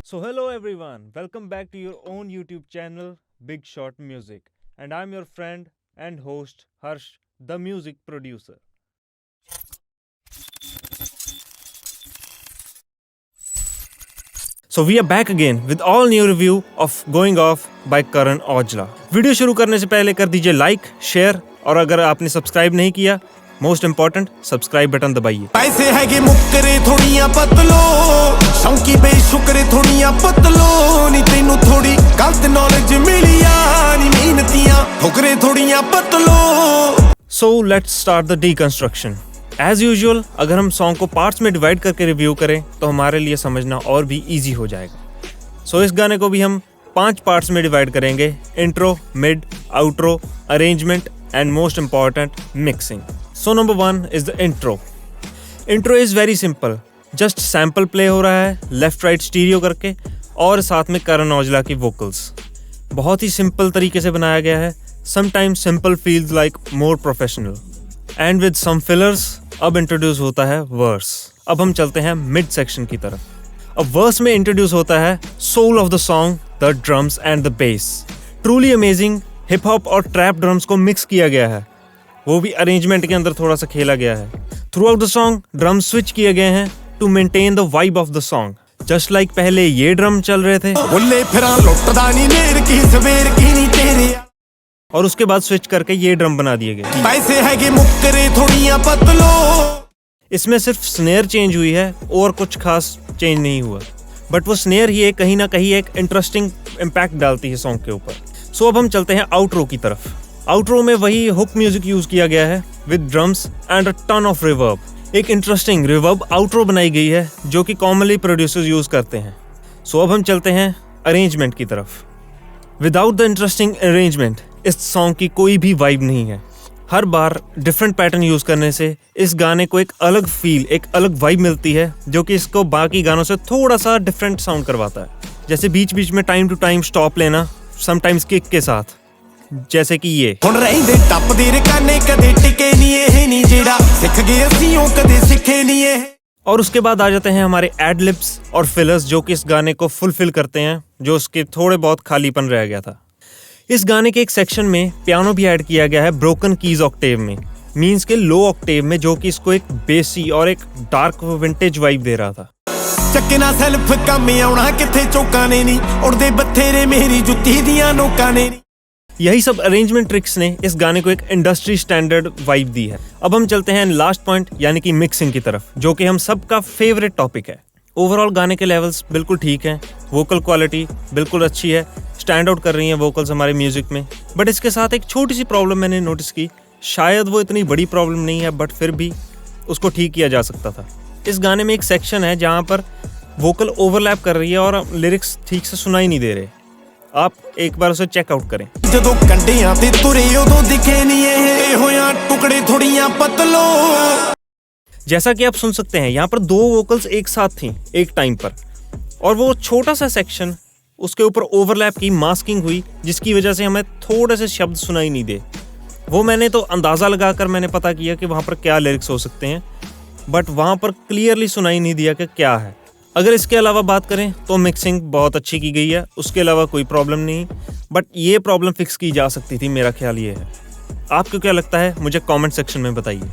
So hello everyone, welcome back to your own YouTube channel Big Shot Music, and I'm your friend and host Harsh, the music producer. So we are back again with all new review of Going Off by Karan Aujla. Video शुरू करने से पहले कर दीजिए like, share और अगर आपने subscribe नहीं किया, मोस्ट इंपॉर्टेंट सब्सक्राइब बटन दबाइए। पैसे हैगे मुक्करे थोड़ियां पतलो, शौकी बेशुक्रे थोड़ियां पतलो, नी तेनू थोड़ी गलत नॉलेज मिलिया, नी मेहनतियां ठोकरे थोड़ियां पतलो। So let's start the deconstruction. As usual, अगर हम सॉन्ग को पार्ट्स में डिवाइड करके रिव्यू करें तो हमारे लिए समझना और भी इजी हो जाएगा। सो इस गाने को भी हम 5 पार्ट्स में डिवाइड करेंगे: intro, mid, outro, arrangement and most important mixing. So number 1 is the intro. Intro is very simple, just sample play हो रहा है लेफ्ट राइट स्टीरियो करके और साथ में करण औजला की वोकल्स। बहुत ही सिंपल तरीके से बनाया गया है। Sometimes simple feels like more professional and with some fillers. अब इंट्रोड्यूस होता है वर्स। अब हम चलते हैं मिड सेक्शन की तरफ। अब वर्स में इंट्रोड्यूस होता है soul of the song, the drums and the bass. Truly amazing hip hop और ट्रैप ड्रम्स को मिक्स किया गया है, वो भी अरेंजमेंट के अंदर थोड़ा सा खेला गया है। Throughout the song drum switch किए गए हैं to maintain the vibe of the song. Just like पहले ये ड्रम चल रहे थे और उसके बाद स्विच करके ये ड्रम बना दिए गए। पैसे हैगे मुक्करे थोड़ियां पतलो। इसमें सिर्फ स्नेयर चेंज हुई है और कुछ खास चेंज नहीं हुआ, बट वो स्नेयर ही कहीं ना कहीं एक इंटरेस्टिंग इम्पैक्ट डालती है सॉन्ग के ऊपर। सो अब हम चलते हैं आउट्रो की तरफ। आउट्रो में वही हुक म्यूजिक यूज किया गया है with drums and a ton of reverb. एक इंटरेस्टिंग रिवर्ब आउट्रो बनाई गई है जो कि कॉमनली प्रोड्यूसर्स यूज करते हैं। सो अब हम चलते हैं अरेंजमेंट की तरफ। विदाउट द इंटरेस्टिंग अरेंजमेंट इस सॉन्ग की कोई भी वाइब नहीं है। हर बार डिफरेंट पैटर्न यूज करने से इस गाने को एक अलग फील, एक अलग वाइब मिलती है जो कि इसको बाकी गानों से थोड़ा सा डिफरेंट साउंड करवाता है। जैसे बीच बीच में टाइम टू टाइम स्टॉप लेना, समटाइम्स किक के साथ, जैसे कि ये। हुण रहिंदे टप्पदे रकाने कदे टिके नी एह नी जेड़ा सिख गए असीं कदे सिखे नी एह। और उसके बाद आ जाते हैं हमारे एड लिप्स और फिलर्स जो कि इस गाने को फुलफिल करते हैं, जो उसके थोड़े बहुत खालीपन रह गया था। इस गाने के एक सेक्शन में पियानो भी ऐड किया गया है ब्रोकन कीज ऑक्टेव में, मींस के लो ऑक्टेव में, जो कि इसको एक बेसी और एक डार्क विंटेज वाइब दे रहा था। चक्कना सेल्फ काम आउणा किथे चौका ने नी, उड़दे बथेरे मेरी जुत्ती दियां नोकां ने नी। यही सब अरेंजमेंट ट्रिक्स ने इस गाने को एक इंडस्ट्री स्टैंडर्ड वाइब दी है। अब हम चलते हैं लास्ट पॉइंट यानी कि मिक्सिंग की तरफ, जो कि हम सबका फेवरेट टॉपिक है। ओवरऑल गाने के लेवल्स बिल्कुल ठीक हैं, वोकल क्वालिटी बिल्कुल अच्छी है, स्टैंड आउट कर रही हैं वोकल्स हमारे म्यूजिक में। बट इसके साथ एक छोटी सी प्रॉब्लम मैंने नोटिस की, शायद वो इतनी बड़ी प्रॉब्लम नहीं है बट फिर भी उसको ठीक किया जा सकता था। इस गाने में एक सेक्शन है जहाँ पर वोकल ओवरलैप कर रही है और लिरिक्स ठीक से सुनाई नहीं दे रहे। आप एक बार उसे चेकआउट करें। जदों कंडियां ते तुरे उदों दिखे नी एह होया टुकड़े थोड़ियां पतलो। जैसा कि आप सुन सकते हैं यहाँ पर 2 वोकल्स एक साथ थी एक टाइम पर, और वो छोटा सा सेक्शन उसके ऊपर ओवरलैप की मास्किंग हुई, जिसकी वजह से हमें थोड़े से शब्द सुनाई नहीं दे। वो मैंने तो अंदाज़ा लगाकर मैंने पता किया कि वहाँ पर क्या लिरिक्स हो सकते हैं, बट वहाँ पर क्लियरली सुनाई नहीं दिया कि क्या है। अगर इसके अलावा बात करें तो मिक्सिंग बहुत अच्छी की गई है, उसके अलावा कोई प्रॉब्लम नहीं, बट ये प्रॉब्लम फिक्स की जा सकती थी, मेरा ख्याल ये है। आपको क्या लगता है मुझे कमेंट सेक्शन में बताइए।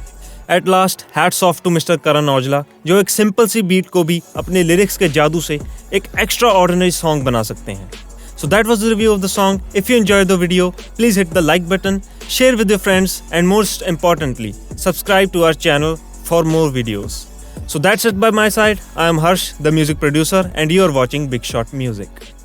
At last hats off to mister Karan Aujla, जो एक सिंपल सी बीट को भी अपने लिरिक्स के जादू से एक एक्स्ट्रा ऑर्डिनरी सॉन्ग बना सकते हैं। So that was the review of the song. If you enjoyed the video, please hit the like button, share with your friends, and most importantly, subscribe to our channel for more videos. So that's it by my side. I am Harsh, the music producer, and you are watching Big Shot Music.